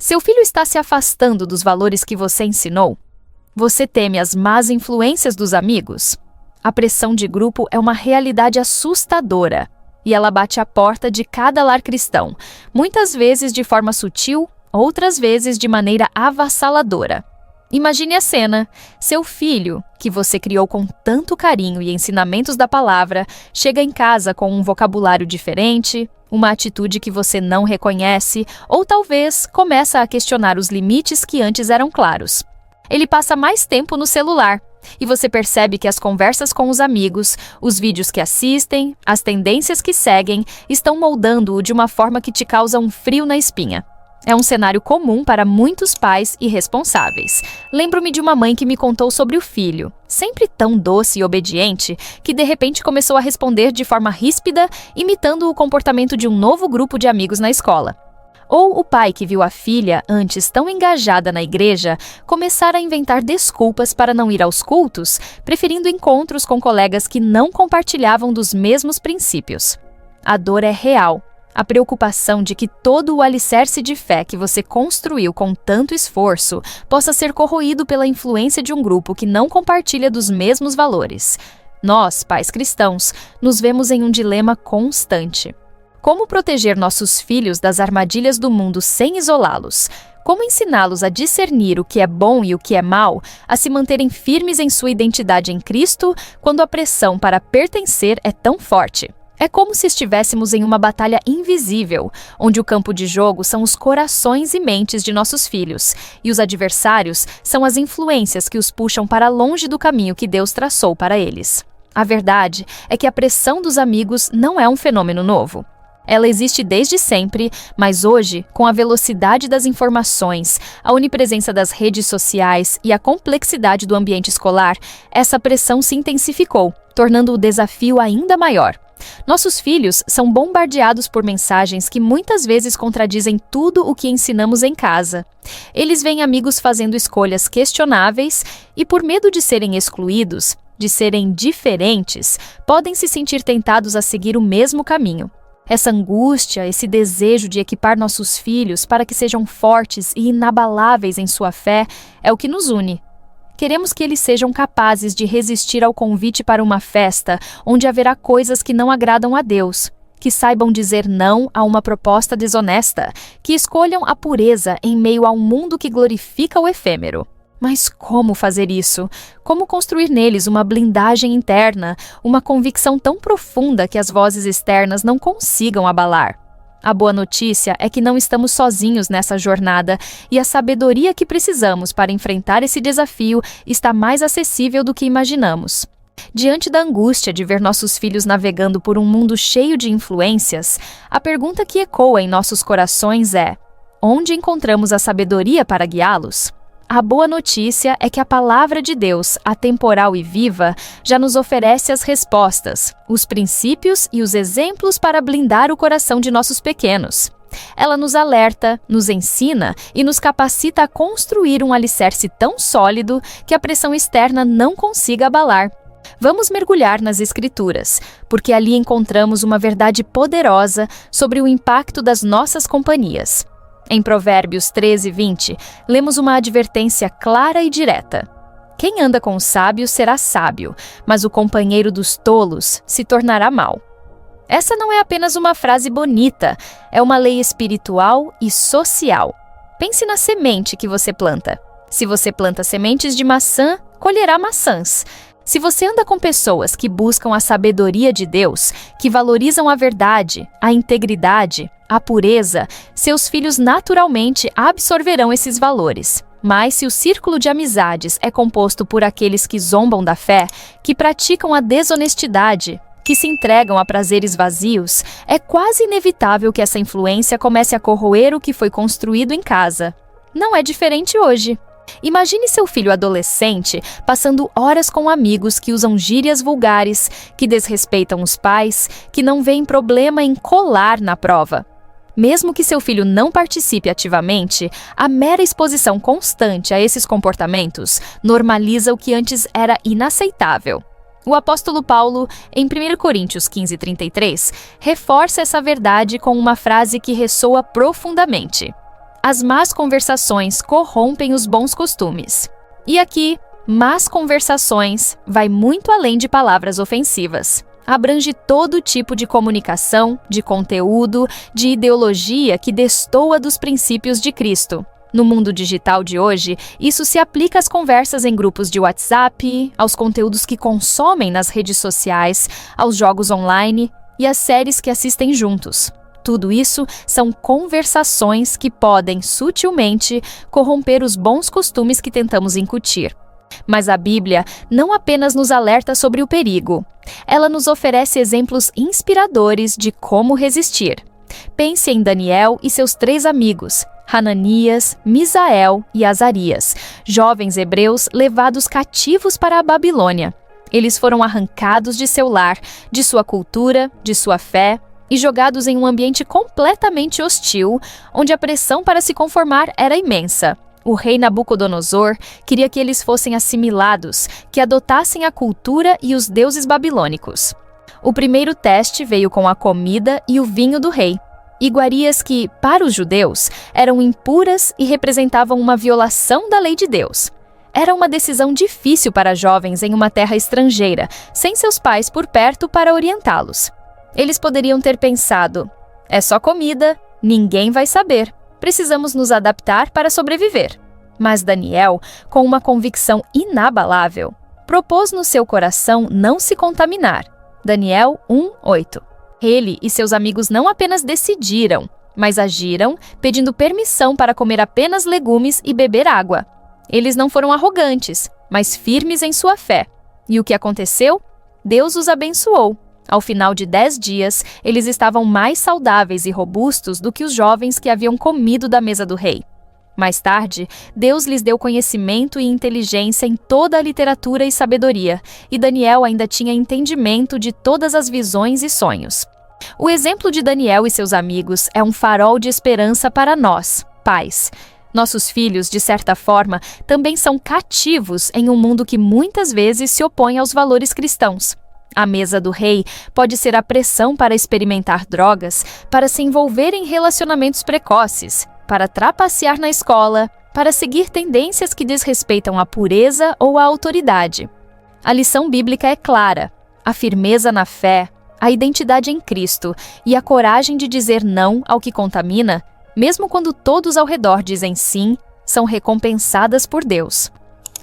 Seu filho está se afastando dos valores que você ensinou? Você teme as más influências dos amigos? A pressão de grupo é uma realidade assustadora e ela bate à porta de cada lar cristão, muitas vezes de forma sutil, outras vezes de maneira avassaladora. Imagine a cena: seu filho, que você criou com tanto carinho e ensinamentos da palavra, chega em casa com um vocabulário diferente, uma atitude que você não reconhece, ou talvez começa a questionar os limites que antes eram claros. Ele passa mais tempo no celular, e você percebe que as conversas com os amigos, os vídeos que assistem, as tendências que seguem, estão moldando-o de uma forma que te causa um frio na espinha. É um cenário comum para muitos pais irresponsáveis. Lembro-me de uma mãe que me contou sobre o filho, sempre tão doce e obediente, que de repente começou a responder de forma ríspida, imitando o comportamento de um novo grupo de amigos na escola. Ou o pai que viu a filha, antes tão engajada na igreja, começar a inventar desculpas para não ir aos cultos, preferindo encontros com colegas que não compartilhavam dos mesmos princípios. A dor é real. A preocupação de que todo o alicerce de fé que você construiu com tanto esforço possa ser corroído pela influência de um grupo que não compartilha dos mesmos valores. Nós, pais cristãos, nos vemos em um dilema constante. Como proteger nossos filhos das armadilhas do mundo sem isolá-los? Como ensiná-los a discernir o que é bom e o que é mal, a se manterem firmes em sua identidade em Cristo, quando a pressão para pertencer é tão forte? É como se estivéssemos em uma batalha invisível, onde o campo de jogo são os corações e mentes de nossos filhos, e os adversários são as influências que os puxam para longe do caminho que Deus traçou para eles. A verdade é que a pressão dos amigos não é um fenômeno novo. Ela existe desde sempre, mas hoje, com a velocidade das informações, a onipresença das redes sociais e a complexidade do ambiente escolar, essa pressão se intensificou, tornando o desafio ainda maior. Nossos filhos são bombardeados por mensagens que muitas vezes contradizem tudo o que ensinamos em casa. Eles veem amigos fazendo escolhas questionáveis e, por medo de serem excluídos, de serem diferentes, podem se sentir tentados a seguir o mesmo caminho. Essa angústia, esse desejo de equipar nossos filhos para que sejam fortes e inabaláveis em sua fé é o que nos une. Queremos que eles sejam capazes de resistir ao convite para uma festa onde haverá coisas que não agradam a Deus, que saibam dizer não a uma proposta desonesta, que escolham a pureza em meio a um mundo que glorifica o efêmero. Mas como fazer isso? Como construir neles uma blindagem interna, uma convicção tão profunda que as vozes externas não consigam abalar? A boa notícia é que não estamos sozinhos nessa jornada e a sabedoria que precisamos para enfrentar esse desafio está mais acessível do que imaginamos. Diante da angústia de ver nossos filhos navegando por um mundo cheio de influências, a pergunta que ecoa em nossos corações é: onde encontramos a sabedoria para guiá-los? A boa notícia é que a palavra de Deus, atemporal e viva, já nos oferece as respostas, os princípios e os exemplos para blindar o coração de nossos pequenos. Ela nos alerta, nos ensina e nos capacita a construir um alicerce tão sólido que a pressão externa não consiga abalar. Vamos mergulhar nas Escrituras, porque ali encontramos uma verdade poderosa sobre o impacto das nossas companhias. Em Provérbios 13:20, lemos uma advertência clara e direta. Quem anda com os sábios será sábio, mas o companheiro dos tolos se tornará mau. Essa não é apenas uma frase bonita, é uma lei espiritual e social. Pense na semente que você planta. Se você planta sementes de maçã, colherá maçãs. Se você anda com pessoas que buscam a sabedoria de Deus, que valorizam a verdade, a integridade, a pureza, seus filhos naturalmente absorverão esses valores. Mas se o círculo de amizades é composto por aqueles que zombam da fé, que praticam a desonestidade, que se entregam a prazeres vazios, é quase inevitável que essa influência comece a corroer o que foi construído em casa. Não é diferente hoje. Imagine seu filho adolescente passando horas com amigos que usam gírias vulgares, que desrespeitam os pais, que não veem problema em colar na prova. Mesmo que seu filho não participe ativamente, a mera exposição constante a esses comportamentos normaliza o que antes era inaceitável. O apóstolo Paulo, em 1 Coríntios 15:33, reforça essa verdade com uma frase que ressoa profundamente. As más conversações corrompem os bons costumes. E aqui, más conversações vai muito além de palavras ofensivas. Abrange todo tipo de comunicação, de conteúdo, de ideologia que destoa dos princípios de Cristo. No mundo digital de hoje, isso se aplica às conversas em grupos de WhatsApp, aos conteúdos que consomem nas redes sociais, aos jogos online e às séries que assistem juntos. Tudo isso são conversações que podem, sutilmente, corromper os bons costumes que tentamos incutir. Mas a Bíblia não apenas nos alerta sobre o perigo, ela nos oferece exemplos inspiradores de como resistir. Pense em Daniel e seus 3 amigos, Hananias, Misael e Azarias, jovens hebreus levados cativos para a Babilônia. Eles foram arrancados de seu lar, de sua cultura, de sua fé, e jogados em um ambiente completamente hostil, onde a pressão para se conformar era imensa. O rei Nabucodonosor queria que eles fossem assimilados, que adotassem a cultura e os deuses babilônicos. O primeiro teste veio com a comida e o vinho do rei. Iguarias que, para os judeus, eram impuras e representavam uma violação da lei de Deus. Era uma decisão difícil para jovens em uma terra estrangeira, sem seus pais por perto para orientá-los. Eles poderiam ter pensado: é só comida, ninguém vai saber, precisamos nos adaptar para sobreviver. Mas Daniel, com uma convicção inabalável, propôs no seu coração não se contaminar. Daniel 1:8. Ele e seus amigos não apenas decidiram, mas agiram, pedindo permissão para comer apenas legumes e beber água. Eles não foram arrogantes, mas firmes em sua fé. E o que aconteceu? Deus os abençoou. Ao final de 10 dias, eles estavam mais saudáveis e robustos do que os jovens que haviam comido da mesa do rei. Mais tarde, Deus lhes deu conhecimento e inteligência em toda a literatura e sabedoria, e Daniel ainda tinha entendimento de todas as visões e sonhos. O exemplo de Daniel e seus amigos é um farol de esperança para nós, pais. Nossos filhos, de certa forma, também são cativos em um mundo que muitas vezes se opõe aos valores cristãos. A mesa do rei pode ser a pressão para experimentar drogas, para se envolver em relacionamentos precoces, para trapacear na escola, para seguir tendências que desrespeitam a pureza ou a autoridade. A lição bíblica é clara: a firmeza na fé, a identidade em Cristo e a coragem de dizer não ao que contamina, mesmo quando todos ao redor dizem sim, são recompensadas por Deus.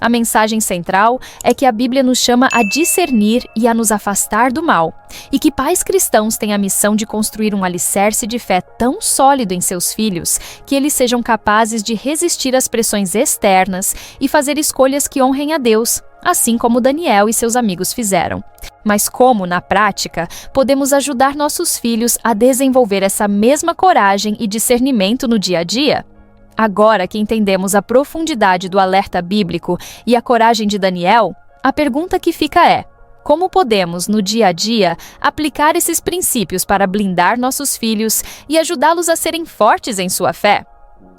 A mensagem central é que a Bíblia nos chama a discernir e a nos afastar do mal, e que pais cristãos têm a missão de construir um alicerce de fé tão sólido em seus filhos que eles sejam capazes de resistir às pressões externas e fazer escolhas que honrem a Deus, assim como Daniel e seus amigos fizeram. Mas como, na prática, podemos ajudar nossos filhos a desenvolver essa mesma coragem e discernimento no dia a dia? Agora que entendemos a profundidade do alerta bíblico e a coragem de Daniel, a pergunta que fica é: como podemos, no dia a dia, aplicar esses princípios para blindar nossos filhos e ajudá-los a serem fortes em sua fé?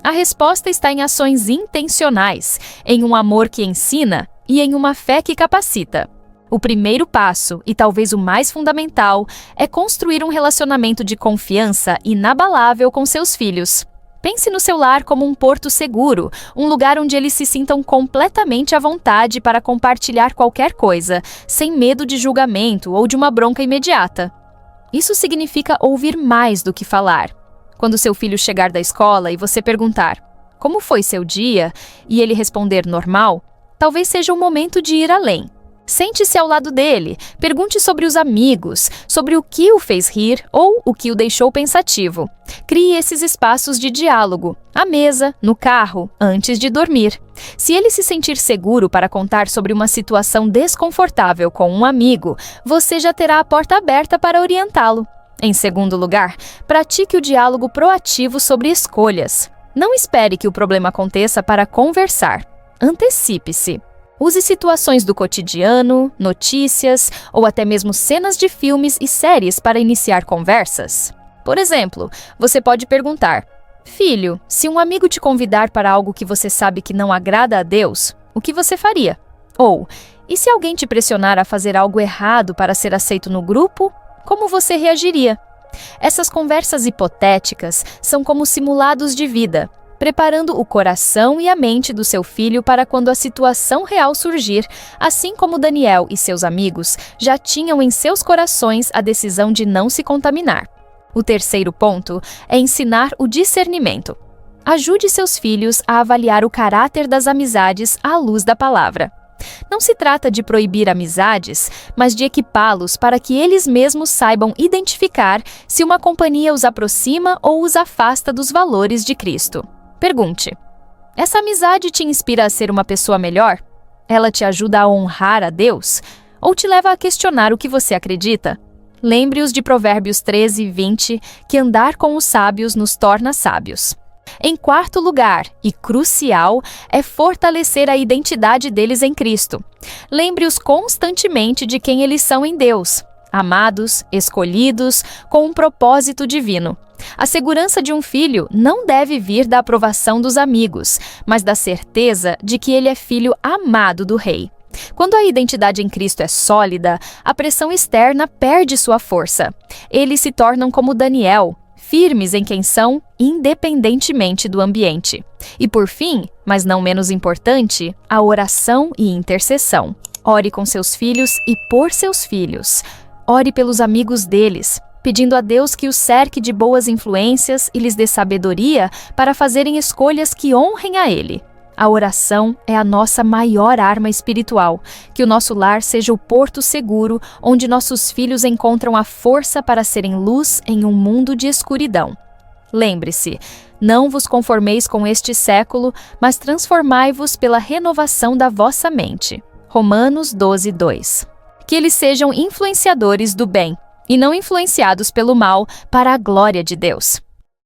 A resposta está em ações intencionais, em um amor que ensina e em uma fé que capacita. O primeiro passo, e talvez o mais fundamental, é construir um relacionamento de confiança inabalável com seus filhos. Pense no seu lar como um porto seguro, um lugar onde eles se sintam completamente à vontade para compartilhar qualquer coisa, sem medo de julgamento ou de uma bronca imediata. Isso significa ouvir mais do que falar. Quando seu filho chegar da escola e você perguntar: como foi seu dia? E ele responder normal, talvez seja o momento de ir além. Sente-se ao lado dele, pergunte sobre os amigos, sobre o que o fez rir ou o que o deixou pensativo. Crie esses espaços de diálogo, à mesa, no carro, antes de dormir. Se ele se sentir seguro para contar sobre uma situação desconfortável com um amigo, você já terá a porta aberta para orientá-lo. Em segundo lugar, pratique o diálogo proativo sobre escolhas. Não espere que o problema aconteça para conversar. Antecipe-se. Use situações do cotidiano, notícias ou até mesmo cenas de filmes e séries para iniciar conversas. Por exemplo, você pode perguntar: filho, se um amigo te convidar para algo que você sabe que não agrada a Deus, o que você faria? Ou, e se alguém te pressionar a fazer algo errado para ser aceito no grupo, como você reagiria? Essas conversas hipotéticas são como simulados de vida. preparando o coração e a mente do seu filho para quando a situação real surgir, assim como Daniel e seus amigos já tinham em seus corações a decisão de não se contaminar. O terceiro ponto é ensinar o discernimento. Ajude seus filhos a avaliar o caráter das amizades à luz da palavra. Não se trata de proibir amizades, mas de equipá-los para que eles mesmos saibam identificar se uma companhia os aproxima ou os afasta dos valores de Cristo. Pergunte: essa amizade te inspira a ser uma pessoa melhor? Ela te ajuda a honrar a Deus? Ou te leva a questionar o que você acredita? Lembre-os de Provérbios 13:20, que andar com os sábios nos torna sábios. Em quarto lugar, e crucial, é fortalecer a identidade deles em Cristo. Lembre-os constantemente de quem eles são em Deus, amados, escolhidos, com um propósito divino. A segurança de um filho não deve vir da aprovação dos amigos, mas da certeza de que ele é filho amado do Rei. Quando a identidade em Cristo é sólida, a pressão externa perde sua força. Eles se tornam como Daniel, firmes em quem são, independentemente do ambiente. E por fim, mas não menos importante, a oração e intercessão. Ore com seus filhos e por seus filhos. Ore pelos amigos deles, pedindo a Deus que os cerque de boas influências e lhes dê sabedoria para fazerem escolhas que honrem a Ele. A oração é a nossa maior arma espiritual. Que o nosso lar seja o porto seguro onde nossos filhos encontram a força para serem luz em um mundo de escuridão. Lembre-se, não vos conformeis com este século, mas transformai-vos pela renovação da vossa mente. Romanos 12:2. Que eles sejam influenciadores do bem e não influenciados pelo mal para a glória de Deus.